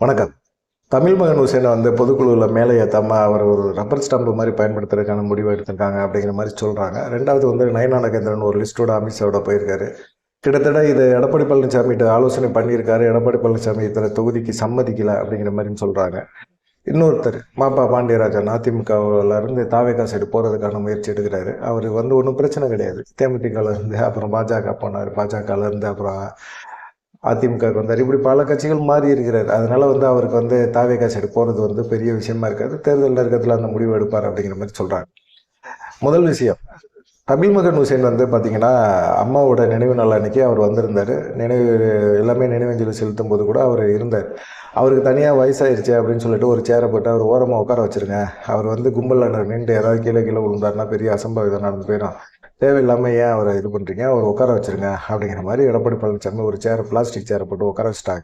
வணக்கம். தமிழ் மகன் ஹுசேனை பொதுக்குழுவில் மேலே ஏற்றாமல் அவர் ஒரு ரப்பர் ஸ்டாம்பு மாதிரி பயன்படுத்துறதுக்கான முடிவு எடுத்திருக்காங்க அப்படிங்கிற மாதிரி சொல்கிறாங்க. ரெண்டாவது நயனா நாகேந்திரன் ஒரு லிஸ்ட்டோட அமித்ஷாவோட போயிருக்காரு. கிட்டத்தட்ட இது எடப்பாடி பழனிசாமிகிட்ட ஆலோசனை பண்ணியிருக்காரு. எடப்பாடி பழனிசாமி இத்தனை தொகுதிக்கு சம்மதிக்கலை அப்படிங்கிற மாதிரின்னு சொல்கிறாங்க. இன்னொருத்தர் மாப்பா பாண்டியராஜன் அதிமுகவிலேருந்து தாவேகா சைடு போகிறதுக்கான முயற்சி எடுக்கிறாரு. அவர் ஒன்றும் பிரச்சனை கிடையாது. தேமுதிகலேருந்து அப்புறம் பாஜக போனார், பாஜகலேருந்து அப்புறம் அதிமுகவுக்கு வந்தார். இப்படி பல கட்சிகள் மாறி இருக்கிறார். அதனால் அவருக்கு தாவேகா சைடு போகிறது பெரிய விஷயமா இருக்காது. தேர்தல் நெருக்கத்தில் அந்த முடிவு எடுப்பார் அப்படிங்கிற மாதிரி சொல்கிறாங்க. முதல் விஷயம், தமிழ் மகன் ஹுசேன் பார்த்தீங்கன்னா அம்மாவோட நினைவு நாள் அன்றைக்கி அவர் வந்திருந்தார். எல்லாமே நினைவஞ்சலி செலுத்தும் போது கூட அவர் இருந்தார். அவருக்கு தனியாக வயசாயிருச்சு அப்படின்னு சொல்லிட்டு ஒரு சேரை போட்டு அவர் ஓரமாக உட்கார வச்சுருங்க. அவர் கும்பலில் நின்று ஏதாவது கீழே விழுந்தாருன்னா பெரிய அசம்பாவிதம் நடந்து போயிடும். தேவையில்லாமல் ஏன் அவரை இது பண்ணுறீங்க, அவர் உட்கார வச்சுருங்க அப்படிங்கிற மாதிரி எடப்பாடி பழனிசாமி ஒரு பிளாஸ்டிக் சேரை போட்டு உட்கார வச்சுட்டாங்க.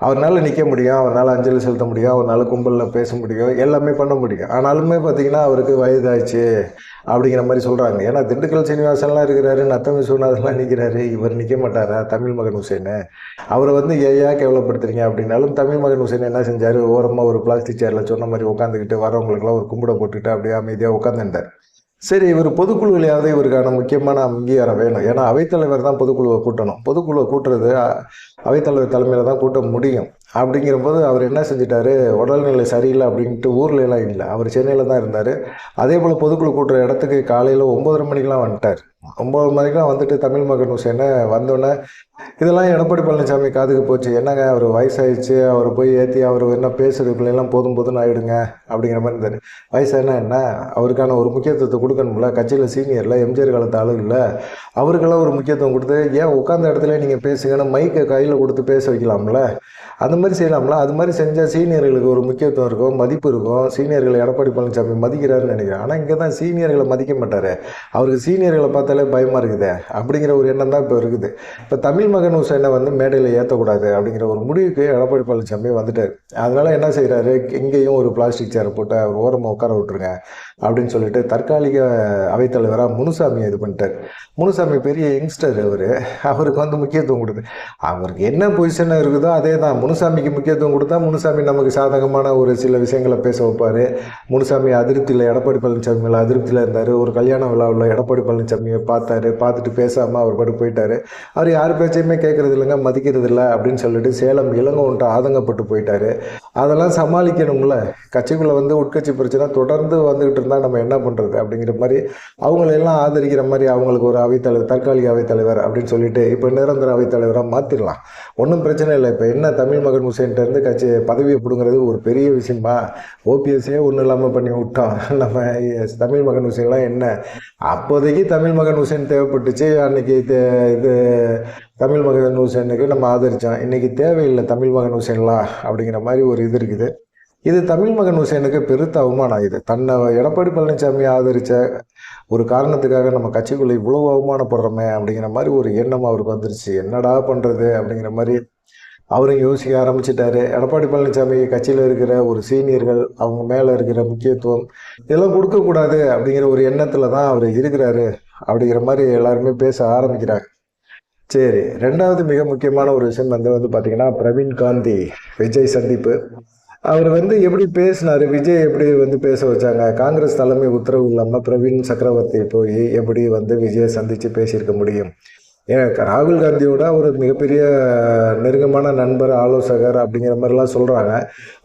அவரால் நிற்க முடியும், அவரால் அஞ்சலி செலுத்த முடியும், அவரால் கும்பலில் பேச முடியும், எல்லாமே பண்ண முடியும். ஆனாலுமே பார்த்தீங்கன்னா அவருக்கு வயதாச்சு அப்படிங்கிற மாதிரி சொல்கிறாங்க. ஏன்னா திண்டுக்கல் சீனிவாசன்லாம் இருக்கிறாரு, நத்தம் விஸ்வநாதன்லாம் நிற்கிறாரு, இவர் நிற்க மாட்டாரா தமிழ் மகன் ஹுசேனு? அவரை ஏன் கேவலப்படுத்துறீங்க அப்படின்னாலும் தமிழ் மகன் ஹுசேன் என்ன செஞ்சார், ஓரமாக ஒரு பிளாஸ்டிக் சேரில் சொன்ன மாதிரி உட்காந்துக்கிட்டு வரவங்களுக்குலாம் ஒரு கும்பிட போட்டுக்கிட்டு அப்படியே அமைதியாக உட்காந்துட்டார். சரி, இவர் பொதுக்குழுவிலையாவது இவருக்கான முக்கியமான அங்கீகாரம் வேணும். ஏன்னா அவைத்தலைவர் தான் பொதுக்குழுவை கூட்டணும். பொதுக்குழுவை கூட்டுறது அவைத்தலைவர் தலைமையில் தான் கூட்ட முடியும். அப்படிங்கிற போது அவர் என்ன செஞ்சிட்டாரு, உடல்நிலை சரியில்லை அப்படின்ட்டு ஊர்லலாம் இல்லை, அவர் சென்னையில் தான் இருந்தார். அதே போல் பொதுக்குழு கூட்டுற இடத்துக்கு காலையில் 9:30 மணிக்கெலாம் வந்துட்டார். 9 மணிக்கெலாம் வந்துட்டு தமிழ் மகன் ஹுசேனை வந்தோடனே இதெல்லாம் எடப்பாடி பழனிசாமி காதுக்கு போச்சு. என்னங்க அவர் வயசாகிடுச்சு, அவர் போய் ஏற்றி அவர் என்ன பேசுறதுக்குள்ளெல்லாம் போதும் போதுன்னு ஆகிடுங்க அப்படிங்கிற மாதிரி இருந்தார். வயசானா என்ன, அவருக்கான ஒரு முக்கியத்துவத்தை கொடுக்கணும்ல. கட்சியில் சீனியரில் எம்ஜிஆர் காலத்து ஆளு இல்லை, அவருக்கெல்லாம் ஒரு முக்கியத்துவம் கொடுத்து ஏன் உட்காந்த இடத்துல நீங்கள் பேசுங்கன்னு மைக்கை கையில் கொடுத்து பேச வைக்கலாம்ல, அந்த மாதிரி செய்யலாம்ல. அது மாதிரி செஞ்சால் சீனியர்களுக்கு ஒரு முக்கியத்துவம் இருக்கும், மதிப்பு இருக்கும். சீனியர்களை எடப்பாடி பழனிசாமி மதிக்கிறாருன்னு நினைக்கிறேன். ஆனால் இங்கே தான் சீனியர்களை மதிக்க மாட்டார். அவருக்கு சீனியர்களை பார்த்தாலே பயமாக இருக்குது அப்படிங்கிற ஒரு எண்ணம் தான் இப்போ இருக்குது. இப்போ தமிழ் மகன் ஹுசேனை மேடையில் ஏற்றக்கூடாது அப்படிங்கிற ஒரு முடிவுக்கு எடப்பாடி பழனிசாமி வந்துட்டார். அதனால் என்ன செய்கிறாரு, இங்கேயும் ஒரு பிளாஸ்டிக் சேரை போட்டு அவர் ஓரமாக உட்கார விட்டுருங்க அப்படின்னு சொல்லிட்டு தற்காலிக அவைத்தலைவராக முனுசாமியை இது பண்ணிட்டார். முனுசாமி பெரிய யங்ஸ்டர், அவருக்கு முக்கியத்துவம் கொடுத்து அவருக்கு என்ன பொசிஷன் இருக்குதோ அதே தான். முனுசாமிக்கு முக்கியத்துவம் கொடுத்தா முனுசாமி நமக்கு சாதகமான ஒரு சில விஷயங்களை பேச வைப்பார். முனுசாமி அதிருப்தியில், எடப்பாடி பழனிசாமி மேலே அதிருப்தியில் இருந்தார். ஒரு கல்யாண விழாவில் எடப்பாடி பழனிசாமியை பார்த்துட்டு பேசாமல் அவர் பாட்டு போயிட்டார். அவர் யார் பேச்சையுமே கேட்குறது இல்லைங்க, மதிக்கிறது இல்லை அப்படின்னு சொல்லிட்டு சேலம் இளங்கோன்ட்டு ஆதங்கப்பட்டு போயிட்டார். அதெல்லாம் சமாளிக்கணும்ல. கட்சிக்குள்ளே உட்கட்சி பிரச்சனை தொடர்ந்து வந்துக்கிட்டு இருந்தால் நம்ம என்ன பண்ணுறது அப்படிங்கிற மாதிரி அவங்களெல்லாம் ஆதரிக்கிற மாதிரி அவங்களுக்கு ஒரு அவைத்தலைவர், தற்காலிக அவைத்தலைவர் அப்படின்னு சொல்லிட்டு இப்போ நிரந்தர அவைத்தலைவராக மாற்றிடலாம். ஒன்றும் பிரச்சனை இல்லை. இப்போ என்ன தமிழ் மகன் ஹுசேன்கிட்டருந்து கட்சி பதவியை பிடுங்கிறது ஒரு பெரிய விஷயமா? ஓபிஎஸ்ஸே ஒன்றும் இல்லாமல் பண்ணி விட்டோம். நம்ம தமிழ் மகன் ஹுசேன்லாம் என்ன, அப்போதைக்கு தமிழ் மகன் ஹுசேன் தேவைப்பட்டுச்சு. அன்றைக்கி இது தமிழ் மகன் ஹுசேனுக்கு நம்ம ஆதரித்தோம். இன்றைக்கி தேவையில்லை தமிழ் மகன் ஹுசேன்லாம் அப்படிங்கிற மாதிரி ஒரு இது இருக்குது. இது தமிழ் மகன் ஹுசேனுக்கு பெருத்த அவமானம். இது தன்னை எடப்பாடி பழனிசாமி ஆதரித்த ஒரு காரணத்துக்காக நம்ம கட்சிக்குள்ளே இவ்வளோ அவமானப்படுறோமே அப்படிங்கிற மாதிரி ஒரு எண்ணம் அவருக்கு வந்துருச்சு. என்னடா பண்ணுறது அப்படிங்கிற மாதிரி அவரும் யோசிக்க ஆரம்பிச்சிட்டாரு. எடப்பாடி பழனிசாமி கட்சியில் இருக்கிற ஒரு சீனியர்கள், அவங்க மேலே இருக்கிற முக்கியத்துவம் இதெல்லாம் கொடுக்கக்கூடாது அப்படிங்கிற ஒரு எண்ணத்தில் தான் அவர் இருக்கிறாரு அப்படிங்கிற மாதிரி எல்லாருமே பேச ஆரம்பிக்கிறாங்க. சரி, ரெண்டாவது மிக முக்கியமான ஒரு விஷயம் பார்த்தீங்கன்னா பிரவீன் காந்தி விஜய் சந்திப்பு. அவர் எப்படி பேசினார், விஜய் எப்படி பேச வச்சாங்க. காங்கிரஸ் தலைமை உத்தரவு இல்லாமல் பிரவீன் சக்கரவர்த்தி போய் எப்படி விஜயை சந்தித்து பேசியிருக்க முடியும்? ஏன் ராகுல் காந்தியோட ஒரு மிகப்பெரிய நெருக்கமான நண்பர், ஆலோசகர் அப்படிங்கிற மாதிரிலாம் சொல்கிறாங்க.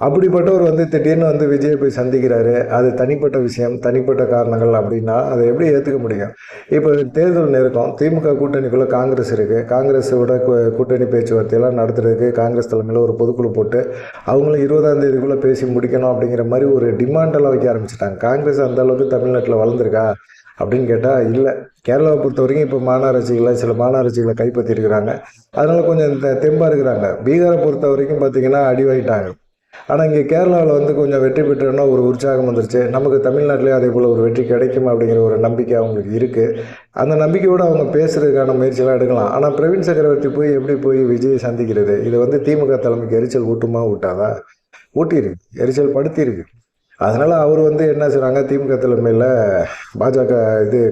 அப்படிப்பட்டவர் திடீர்னு விஜயை போய் சந்திக்கிறாரு. அது தனிப்பட்ட விஷயம், தனிப்பட்ட காரணங்கள் அப்படின்னா அதை எப்படி ஏற்றுக்க முடியும்? இப்போ தேர்தல் நெருக்கம், திமுக கூட்டணிக்குள்ளே காங்கிரஸ் இருக்குது. காங்கிரஸோட கூட்டணி பேச்சுவார்த்தையெல்லாம் நடத்துறதுக்கு காங்கிரஸ் தலைமையில் ஒரு பொதுக்குழு போட்டு அவங்களும் 20ஆம் தேதிக்குள்ளே பேசி முடிக்கணும் அப்படிங்கிற மாதிரி ஒரு டிமாண்டெல்லாம் வைக்க ஆரம்பிச்சிட்டாங்க. காங்கிரஸ் அந்த அளவுக்கு தமிழ்நாட்டில் வளர்ந்துருக்கா அப்படின்னு கேட்டால் இல்லை. கேரளாவை பொறுத்த வரைக்கும் இப்போ சில மாநகராட்சிகளை கைப்பற்றிருக்கிறாங்க. அதனால் கொஞ்சம் தெம்பாக இருக்கிறாங்க. பீகாரை பொறுத்த வரைக்கும் பார்த்திங்கன்னா அடிவாயிட்டாங்க. ஆனால் இங்கே கேரளாவில் கொஞ்சம் வெற்றி பெற்றோன்னா ஒரு உற்சாகம் வந்துருச்சு. நமக்கு தமிழ்நாட்டிலே அதே போல் ஒரு வெற்றி கிடைக்கும் அப்படிங்கிற ஒரு நம்பிக்கை அவங்களுக்கு இருக்குது. அந்த நம்பிக்கையோடு அவங்க பேசுகிறதுக்கான முயற்சியெல்லாம் எடுக்கலாம். ஆனால் பிரவீன் சக்கரவர்த்தி எப்படி போய் விஜயை சந்திக்கிறது? இது திமுக தலைமைக்கு எரிச்சல் ஊட்டுமா ஊட்டாதா? ஊட்டியிருக்கு, எரிச்சல் படுத்தியிருக்கு. அதனால் அவர் என்ன செய்கிறாங்க, திமுக தலைமையில் பாஜக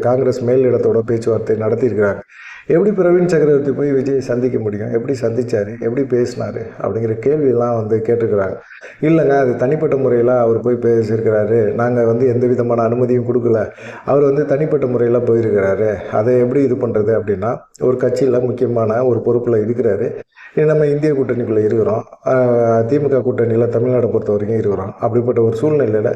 காங்கிரஸ் மேலிடத்தோட பேச்சுவார்த்தை நடத்தியிருக்கிறாங்க. எப்படி பிரவீன் சக்கரவர்த்தி போய் விஜயை சந்திக்க முடியும், எப்படி சந்திச்சார், எப்படி பேசினார் அப்படிங்கிற கேள்வியெல்லாம் வந்து கேட்டிருக்கிறாங்க. இல்லைங்க, அது தனிப்பட்ட முறையில் அவர் போய் பேசியிருக்கிறாரு, நாங்கள் வந்து எந்த விதமான அனுமதியும் கொடுக்கல, அவர் வந்து தனிப்பட்ட முறையில் போயிருக்கிறாரு, அதை எப்படி இது பண்ணுறது அப்படின்னா, ஒரு கட்சியில் முக்கியமான ஒரு பொறுப்பில் இருக்கிறாரு, நம்ம இந்திய கூட்டணிக்குள்ளே இருக்கிறோம், திமுக கூட்டணியில் தமிழ்நாடை பொறுத்த வரைக்கும் இருக்கிறோம். அப்படிப்பட்ட ஒரு சூழ்நிலையில்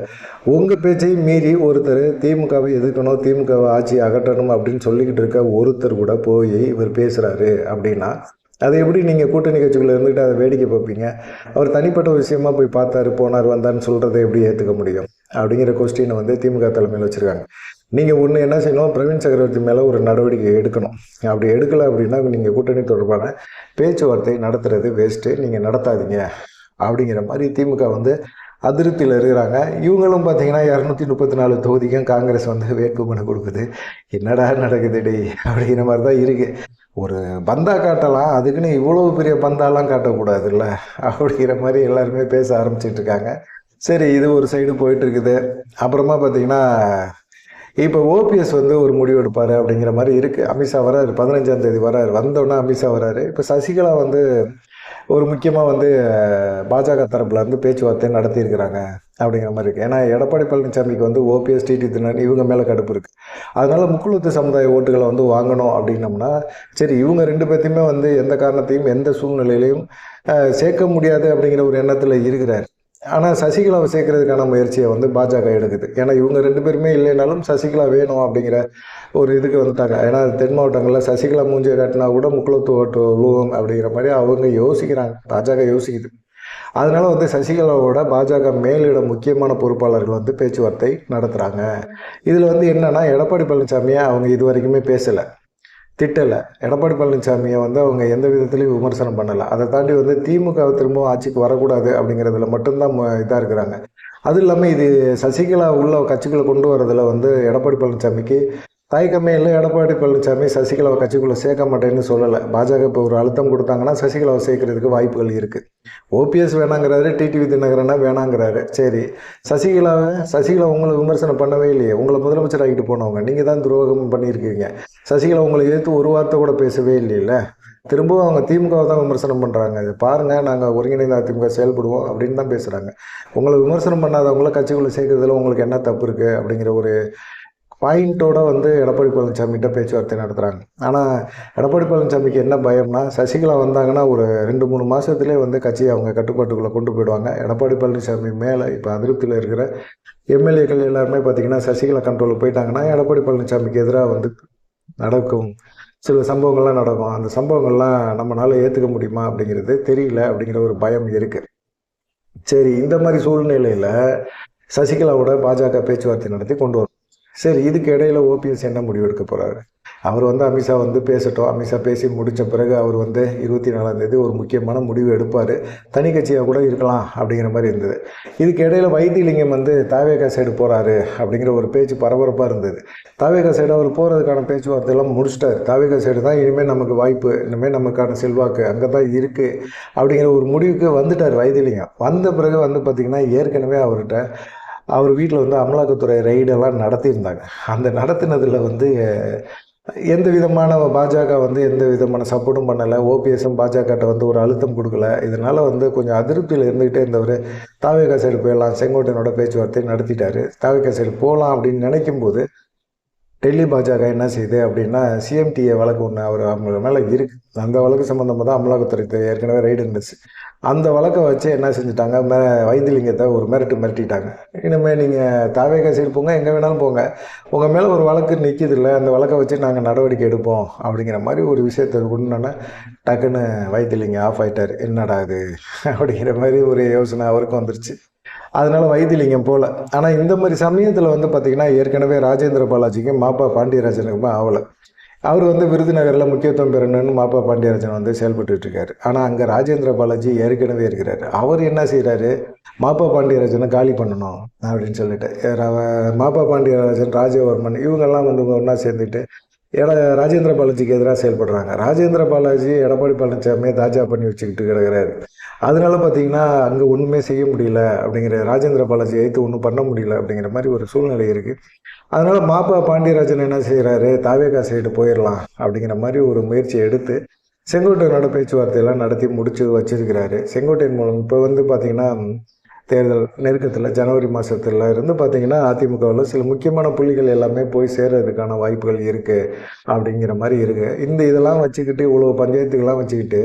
உங்கள் பேச்சையும் மீறி ஒருத்தர் திமுகவை எதிர்க்கணும், திமுகவை ஆட்சியை அகற்றணும் அப்படின்னு சொல்லிக்கிட்டு இருக்க ஒருத்தர் கூட போய் இவர் பேசுகிறாரு அப்படின்னா, அதை எப்படி நீங்கள் கூட்டணி கட்சிக்குள்ளே இருந்துக்கிட்டு அதை வேடிக்கை பார்ப்பீங்க? அவர் தனிப்பட்ட விஷயமா போய் பார்த்தாரு, போனார், வந்தார்னு சொல்கிறத எப்படி ஏற்றுக்க முடியும் அப்படிங்கிற கொஸ்டினை வந்து திமுக தலைமையில் வச்சுருக்காங்க. நீங்கள் ஒன்று என்ன செய்யணும், பிரவீன் சக்கரவர்த்தி மேலே ஒரு நடவடிக்கை எடுக்கணும். அப்படி எடுக்கலை அப்படின்னா நீங்கள் கூட்டணி தொடர்பான பேச்சுவார்த்தை நடத்துறது வேஸ்ட்டு, நீங்கள் நடத்தாதீங்க அப்படிங்கிற மாதிரி திமுக வந்து அதிருப்தியில் இருக்கிறாங்க. இவங்களும் பார்த்தீங்கன்னா 234 தொகுதிக்கும் காங்கிரஸ் வந்து வேட்புமனு கொடுக்குது. என்னடா நடக்குது டே அப்படிங்கிற மாதிரி தான் இருக்குது. ஒரு பந்தா காட்டலாம், அதுக்குன்னு இவ்வளோ பெரிய பந்தாலாம் காட்டக்கூடாதுல்ல அப்படிங்கிற மாதிரி எல்லாருமே பேச ஆரம்பிச்சிட்டு இருக்காங்க. சரி, இது ஒரு சைடு போயிட்டு இருக்குது. அப்புறமா பார்த்தீங்கன்னா இப்போ ஓபிஎஸ் வந்து ஒரு முடிவு எடுப்பார் அப்படிங்கிற மாதிரி இருக்குது. அமித்ஷா வராரு, 15ஆம் தேதி வராரு, வந்தோடனே அமித்ஷா வராரு. இப்போ சசிகலா வந்து ஒரு முக்கியமாக வந்து பாஜக தரப்பில் இருந்து பேச்சுவார்த்தை நடத்தியிருக்கிறாங்க அப்படிங்கிற மாதிரி இருக்குது. ஏன்னா எடப்பாடி பழனிசாமிக்கு வந்து ஓபிஎஸ், டிடி தினகரன் இவங்க மேலே கடுப்பு இருக்குது. அதனால் முக்குளத்து சமுதாய ஓட்டுகளை வந்து வாங்கணும் அப்படின்னம்னா, சரி இவங்க 2 பேர்த்தையுமே வந்து எந்த காரணத்தையும் எந்த சூழ்நிலையிலையும் சேர்க்க முடியாது அப்படிங்கிற ஒரு எண்ணத்தில் இருக்கிறார். ஆனால் சசிகலாவை சேர்க்கறதுக்கான முயற்சியை வந்து பாஜக எடுக்குது. ஏன்னா இவங்க 2 பேருமே இல்லைனாலும் சசிகலா வேணும் அப்படிங்கிற ஒரு இதுக்கு வந்துட்டாங்க. ஏன்னா தென் மாவட்டங்களில் சசிகலா மூஞ்சியை காட்டினா கூட முக்குளத்து ஓட்டு விழுவும் அப்படிங்கிற மாதிரி அவங்க யோசிக்கிறாங்க, பாஜக யோசிக்குது. அதனால வந்து சசிகலாவோட பாஜக மேலிட முக்கியமான பொறுப்பாளர்கள் வந்து பேச்சுவார்த்தை நடத்துகிறாங்க. இதில் வந்து என்னன்னா, எடப்பாடி பழனிசாமியை அவங்க இது வரைக்குமே பேசலை, திட்டலை. எடப்பாடி பழனிசாமியை வந்து அவங்க எந்த விதத்துலையும் விமர்சனம் பண்ணலை. அதை தாண்டி வந்து திமுக திரும்பவும் ஆட்சிக்கு வரக்கூடாது அப்படிங்கிறதுல மட்டும்தான் இதாக இருக்கிறாங்க. அதுவும் இல்லாமல் இது சசிகலா உள்ள கட்சிக்குள்ளே கொண்டு வரதில் வந்து எடப்பாடி பழனிசாமிக்கு தயக்கமே இல்லை. எடப்பாடி பழனிசாமி சசிகலாவை கட்சிக்குள்ளே சேர்க்க மாட்டேன்னு சொல்லலை. பாஜக இப்போ ஒரு அழுத்தம் கொடுத்தாங்கன்னா சசிகலாவை சேர்க்கறதுக்கு வாய்ப்புகள் இருக்குது. ஓபிஎஸ் வேணாங்கிறாரு, டிடிவி தினகரனா வேணாங்கிறாரு. சரி, சசிகலா உங்களை விமர்சனம் பண்ணவே இல்லையே, உங்களை முதலமைச்சர் ஆகிட்டு போனவங்க, நீங்கள் தான் துரோகம் பண்ணியிருக்கீங்க. சசிகலா உங்களை எதிர்த்து ஒரு வார்த்தை கூட பேசவே இல்லைல்ல. திரும்பவும் அவங்க திமுகவை தான் விமர்சனம் பண்ணுறாங்க. இது பாருங்கள், நாங்கள் ஒருங்கிணைந்த அதிமுக செயல்படுவோம் அப்படின்னு தான் பேசுகிறாங்க. உங்களை விமர்சனம் பண்ணாதவங்கள கட்சிக்குள்ளே சேர்க்கறதுல உங்களுக்கு என்ன தப்பு இருக்குது அப்படிங்கிற ஒரு பாயிண்ட்டோட வந்து எடப்பாடி பழனிசாமிகிட்ட பேச்சுவார்த்தை நடத்துகிறாங்க. ஆனால் எடப்பாடி பழனிசாமிக்கு என்ன பயம்னா, சசிகலா வந்தாங்கன்னா ஒரு 2-3 மாதத்துலேயே வந்து கட்சியை அவங்க கட்டுப்பாட்டுக்குள்ளே கொண்டு போயிடுவாங்க. எடப்பாடி பழனிசாமி மேலே இப்போ அதிருப்தியில் இருக்கிற எம்எல்ஏக்கள் எல்லாருமே பார்த்திங்கன்னா சசிகலா கண்ட்ரோலுக்கு போயிட்டாங்கன்னா எடப்பாடி பழனிசாமிக்கு எதிராக வந்து நடக்கும் சில சம்பவங்கள்லாம் நடக்கும். அந்த சம்பவங்கள்லாம் நம்மளால் ஏற்றுக்க முடியுமா அப்படிங்கிறது தெரியல அப்படிங்கிற ஒரு பயம் இருக்குது. சரி, இந்த மாதிரி சூழ்நிலையில் சசிகலாவோட பாஜக பேச்சுவார்த்தை நடத்தி கொண்டு வரும். சரி, இதுக்கு இடையில் ஓபிஎஸ் என்ன முடிவு எடுக்க போகிறாரு? அவர் வந்து அமித்ஷா வந்து பேசட்டும். அமித்ஷா பேசி முடித்த பிறகு அவர் வந்து 24ஆம் தேதி ஒரு முக்கியமான முடிவு எடுப்பார். தனி கட்சியாக கூட இருக்கலாம் அப்படிங்கிற மாதிரி இருந்தது. இதுக்கு இடையில் வைத்திலிங்கம் வந்து தாவேகா சைடு போகிறாரு அப்படிங்கிற ஒரு பேச்சு பரபரப்பாக இருந்தது. தாவேகா சைடு அவர் போகிறதுக்கான பேச்சுவார்த்தையெல்லாம் முடிச்சிட்டார். தாவேகா சைடு தான் இனிமேல் நமக்கு வாய்ப்பு, இனிமேல் நமக்கான செல்வாக்கு அங்கே தான் இருக்குது அப்படிங்கிற ஒரு முடிவுக்கு வந்துட்டார் வைத்திலிங்கம். வந்த பிறகு வந்து பார்த்திங்கன்னா ஏற்கனவே அவர் வீட்டில் வந்து அமலாக்கத்துறை ரெய்டெல்லாம் நடத்தியிருந்தாங்க. அந்த நடத்தினதில் வந்து எந்த விதமான பாஜக வந்து எந்த விதமான சப்போர்ட்டும் பண்ணலை. ஓபிஎஸும் பாஜகட்ட வந்து ஒரு அழுத்தம் கொடுக்கல. இதனால் வந்து கொஞ்சம் அதிருப்தியில் இருந்துக்கிட்டே இருந்தவர் தாவேகா சைடு போயிடலாம், செங்கோட்டையனோட பேச்சுவார்த்தை நடத்திட்டார். தாவேகா சைடு போகலாம் அப்படின்னு நினைக்கும்போது டெல்லி பாஜக என்ன செய்யுது அப்படின்னா, சிஎம்டிஏ வழக்கு ஒன்று அவங்க மேலே இருக்குது. அந்த வழக்கு சம்மந்தமாக தான் அமலாக்கத்துறை ஏற்கனவே ரைடு இருந்துச்சு. அந்த வழக்கை வச்சு என்ன செஞ்சுட்டாங்க, வைத்திலிங்கத்தை ஒரு மிரட்டிட்டாங்க. இனிமேல் நீங்கள் தாவேகா சைடு போங்க, எங்கே வேணாலும் போங்க, உங்கள் மேலே ஒரு வழக்கு நிற்கிது இல்லை, அந்த வழக்கை வச்சு நாங்கள் நடவடிக்கை எடுப்போம் அப்படிங்கிற மாதிரி ஒரு விஷயத்தை கொண்டுனா டக்குன்னு வைத்திலிங்கம் ஆஃப் ஆகிட்டார். என்னடா இது அப்படிங்கிற மாதிரி ஒரு யோசனை அவருக்கும் வந்துருச்சு. அதனால் வைத்திலிங்கம் போகல. ஆனால் இந்த மாதிரி சமயத்தில் வந்து பார்த்திங்கன்னா ஏற்கனவே ராஜேந்திர பாலாஜிக்கும் மாப்பா பாண்டியராஜனுக்குமே ஆகலை. அவர் வந்து விருதுநகரில் முக்கியத்துவம் பெறணும்னு மாப்பா பாண்டியராஜன் வந்து செயல்பட்டுருக்காரு. ஆனால் அங்கே ராஜேந்திர பாலாஜி ஏற்கனவே இருக்கிறார். அவர் என்ன செய்கிறாரு, மாப்பா பாண்டியராஜனை காலி பண்ணணும் அப்படின்னு சொல்லிட்டு மாப்பா பாண்டியராஜன், ராஜவர்மன் இவங்கெல்லாம் வந்து ஒன்றா சேர்ந்துட்டு ராஜேந்திர பாலாஜிக்கு எதிராக செயல்படுறாங்க. ராஜேந்திர பாலாஜி எடப்பாடி பழனிசாமியை தாஜா பண்ணி வச்சுக்கிட்டு கிடக்கிறாரு. அதனால பார்த்தீங்கன்னா அங்கே ஒன்றுமே செய்ய முடியல அப்படிங்கிற, ராஜேந்திர பாலாஜி எதிர்த்து ஒன்றும் பண்ண முடியல அப்படிங்கிற மாதிரி ஒரு சூழ்நிலை இருக்குது. அதனால் மாப்பா பாண்டியராஜன் என்ன செய்கிறாரு, தாவேகா சைடு போயிடலாம் அப்படிங்கிற மாதிரி ஒரு முயற்சியை எடுத்து செங்கோட்டையனோட பேச்சுவார்த்தையெல்லாம் நடத்தி முடிச்சு வச்சிருக்கிறாரு. செங்கோட்டையன் மூலம் இப்போ பார்த்திங்கன்னா தேர்தல் நெருக்கத்தில் ஜனவரி மாதத்துல இருந்து பார்த்திங்கன்னா அதிமுகவில் சில முக்கியமான புள்ளிகள் எல்லாமே போய் சேர்றதுக்கான வாய்ப்புகள் இருக்குது அப்படிங்கிற மாதிரி இருக்குது. இதெல்லாம் வச்சுக்கிட்டு இவ்வளோ பஞ்சாயத்துக்கெல்லாம் வச்சுக்கிட்டு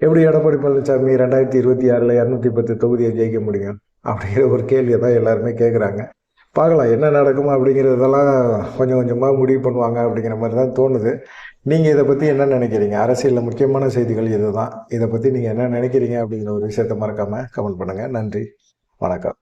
எப்படி எடப்பாடி பழனிசாமி 2026 210 தொகுதியை ஜெயிக்க முடியும் அப்படிங்கிற ஒரு கேள்வியை தான் எல்லாருமே கேட்குறாங்க. பார்க்கலாம் என்ன நடக்கும் அப்படிங்கிறதெல்லாம் கொஞ்சம் கொஞ்சமாக முடிவு பண்ணுவாங்க அப்படிங்கிற மாதிரி தான் தோணுது. நீங்கள் இதை பற்றி என்ன நினைக்கிறீங்க? அரசியலில் முக்கியமான செய்திகள் இது தான். இதை பற்றி நீங்கள் என்ன நினைக்கிறீங்க அப்படிங்கிற ஒரு விஷயத்தை மறக்காமல் கமெண்ட் பண்ணுங்கள். நன்றி, வணக்கம்.